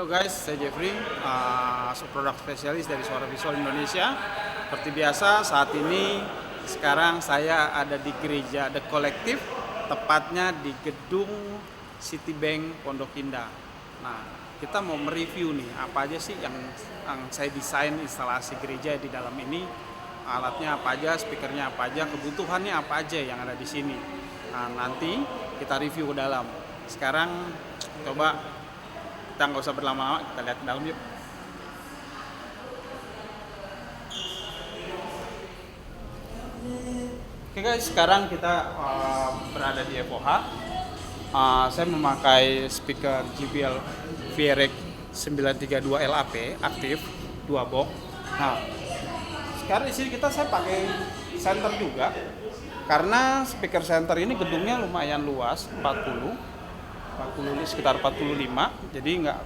Halo guys, saya Jeffrey, produk spesialis dari Suara Visual Indonesia. Seperti biasa, saat ini sekarang saya ada di gereja The Collective, tepatnya di gedung Citibank Pondok Indah. Nah, kita mau mereview nih, apa aja sih yang saya desain instalasi gereja di dalam ini, alatnya apa aja, speakernya apa aja, kebutuhannya apa aja yang ada di sini. Nah, nanti kita review ke dalam. Sekarang coba kita nggak usah berlama-lama, kita lihat ke dalam yuk. Oke guys, sekarang kita berada di FOH. Saya memakai speaker JBL VRX 932 LAP aktif 2 box. Nah, sekarang di sini saya pakai center juga, karena speaker center ini gedungnya lumayan luas, sekitar 45, jadi nggak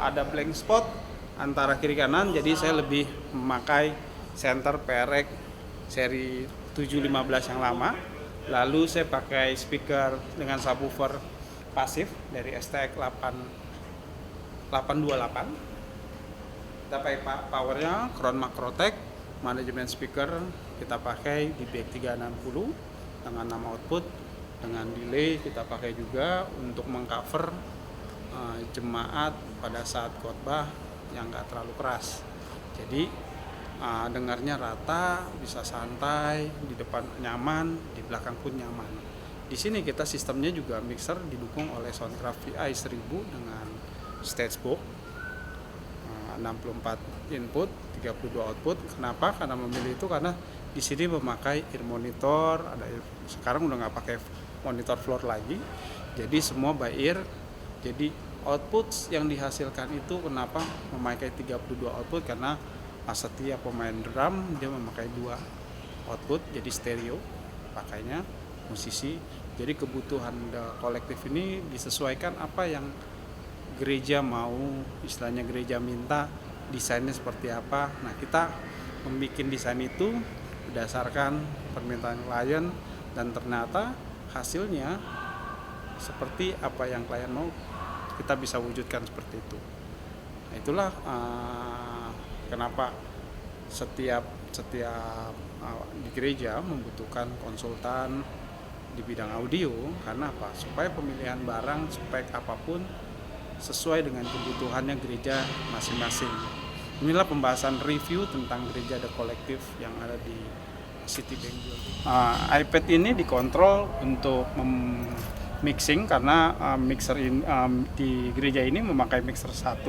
ada blank spot antara kiri kanan, jadi saya lebih memakai center PRX seri 715 yang lama. Lalu saya pakai speaker dengan subwoofer pasif dari STX 828. Kita pakai powernya Crown Macrotech, manajemen speaker kita pakai di BX360 dengan 6 output. Dengan delay kita pakai juga untuk mengcover jemaat pada saat khotbah yang nggak terlalu keras. Jadi dengarnya rata, bisa santai, di depan nyaman, di belakang pun nyaman. Di sini kita sistemnya juga mixer didukung oleh Soundcraft VI 1000 dengan stage box, 64 input, 32 output. Kenapa? Karena memilih itu karena di sini memakai ear monitor, sekarang udah nggak pakai monitor floor lagi, jadi semua by ear. Jadi output yang dihasilkan itu kenapa memakai 32 output, karena setiap pemain drum dia memakai 2 output, jadi stereo pakainya musisi. Jadi kebutuhan The Collective ini disesuaikan apa yang gereja mau, istilahnya gereja minta desainnya seperti apa. Nah, kita membuat desain itu berdasarkan permintaan klien, dan ternyata hasilnya seperti apa yang klien mau, kita bisa wujudkan seperti itu. Nah, itulah kenapa setiap di gereja membutuhkan konsultan di bidang audio. Karena apa? Supaya pemilihan barang spek apapun sesuai dengan kebutuhannya gereja masing-masing. Inilah pembahasan review tentang gereja The Collective yang ada di Citibank. iPad ini dikontrol untuk mixing, karena mixer di gereja ini memakai mixer 1,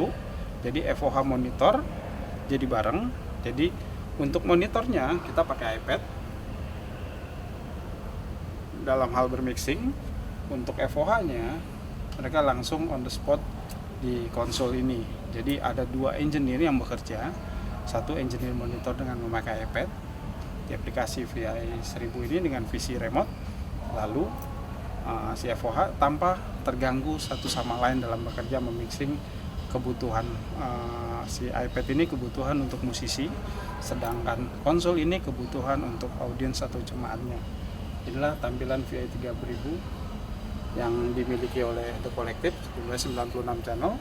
jadi FOH monitor jadi bareng. Jadi untuk monitornya kita pakai iPad dalam hal bermixing. Untuk FOH-nya mereka langsung on the spot di konsol ini. Jadi ada 2 engineer yang bekerja, satu engineer monitor dengan memakai iPad di aplikasi VI 1000 ini dengan visi remote, lalu si FOH tanpa terganggu satu sama lain dalam bekerja memixing kebutuhan si iPad ini kebutuhan untuk musisi, sedangkan konsol ini kebutuhan untuk audiens atau jemaatnya. Inilah tampilan VI 3000 yang dimiliki oleh The Collective, jumlahnya 96 channel.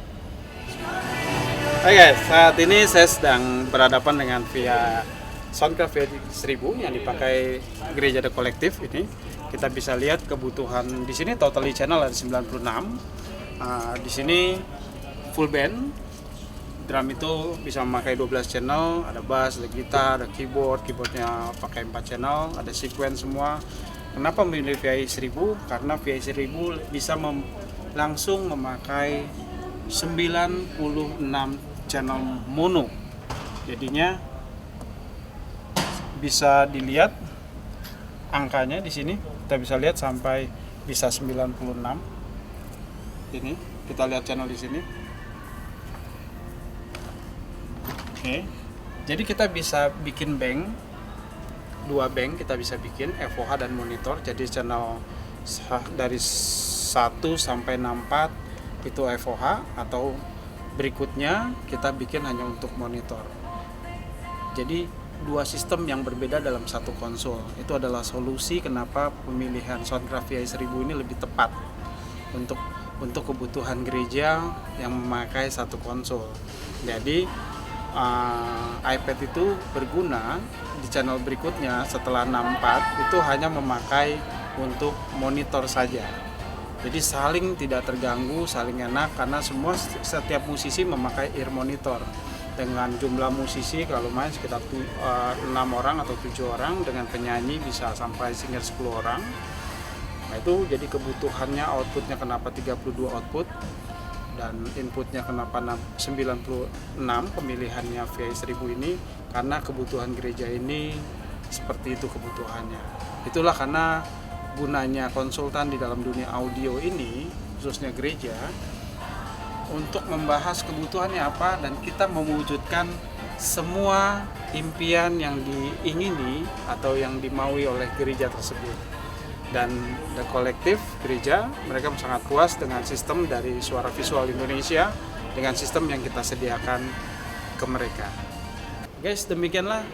Oke guys, saat ini saya sedang berhadapan dengan Soundcraft VI 1000 yang dipakai gereja The Collective ini. Kita bisa lihat kebutuhan di sini, totally channel ada 96. Di sini full band. Drum itu bisa memakai 12 channel, ada bass, ada gitar, ada keyboardnya pakai 4 channel, ada sequence semua. Kenapa memilih VI 1000? Karena VI 1000 bisa langsung memakai 96 channel mono. Jadinya bisa dilihat angkanya di sini, kita bisa lihat sampai bisa 96. Ini kita lihat channel di sini. Oke. Jadi kita bisa bikin bank, 2 bank kita bisa bikin FOH dan monitor. Jadi channel dari 1 sampai 64 itu FOH, atau berikutnya kita bikin hanya untuk monitor. Jadi 2 sistem yang berbeda dalam satu konsol. Itu adalah solusi kenapa pemilihan Soundcraft VI 1000 ini lebih tepat untuk untuk kebutuhan gereja yang memakai satu konsol. Jadi iPad itu berguna di channel berikutnya setelah 64 itu hanya memakai untuk monitor saja. Jadi saling tidak terganggu, saling enak karena setiap musisi memakai ear monitor. Dengan jumlah musisi kalau main sekitar 6 orang atau 7 orang, dengan penyanyi bisa sampai singer 10 orang. Nah itu jadi kebutuhannya, outputnya kenapa 32 output dan inputnya kenapa 96 pemilihannya VI1000 ini, karena kebutuhan gereja ini seperti itu kebutuhannya. Itulah karena gunanya konsultan di dalam dunia audio ini, khususnya gereja, untuk membahas kebutuhannya apa dan kita mewujudkan semua impian yang diingini atau yang dimaui oleh gereja tersebut. Dan The Collective gereja, mereka sangat puas dengan sistem dari Suara Visual Indonesia, dengan sistem yang kita sediakan ke mereka. Guys, demikianlah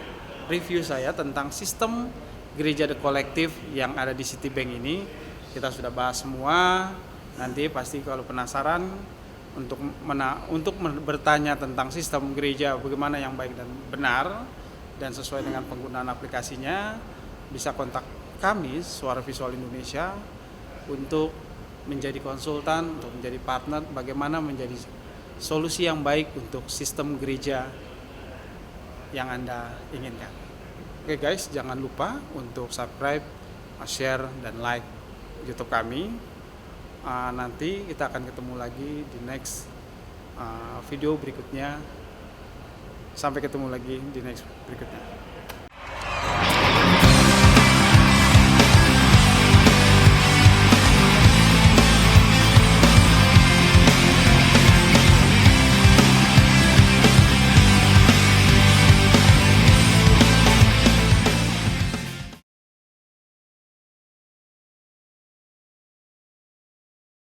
review saya tentang sistem gereja The Collective yang ada di Citibank ini. Kita sudah bahas semua. Nanti pasti kalau penasaran untuk bertanya tentang sistem gereja bagaimana yang baik dan benar dan sesuai dengan penggunaan aplikasinya, bisa kontak kami Suara Visual Indonesia untuk menjadi konsultan, untuk menjadi partner bagaimana menjadi solusi yang baik untuk sistem gereja yang Anda inginkan. Oke guys, jangan lupa untuk subscribe, share, dan like YouTube kami. Nanti kita akan ketemu lagi di next video berikutnya. Sampai ketemu lagi di next berikutnya.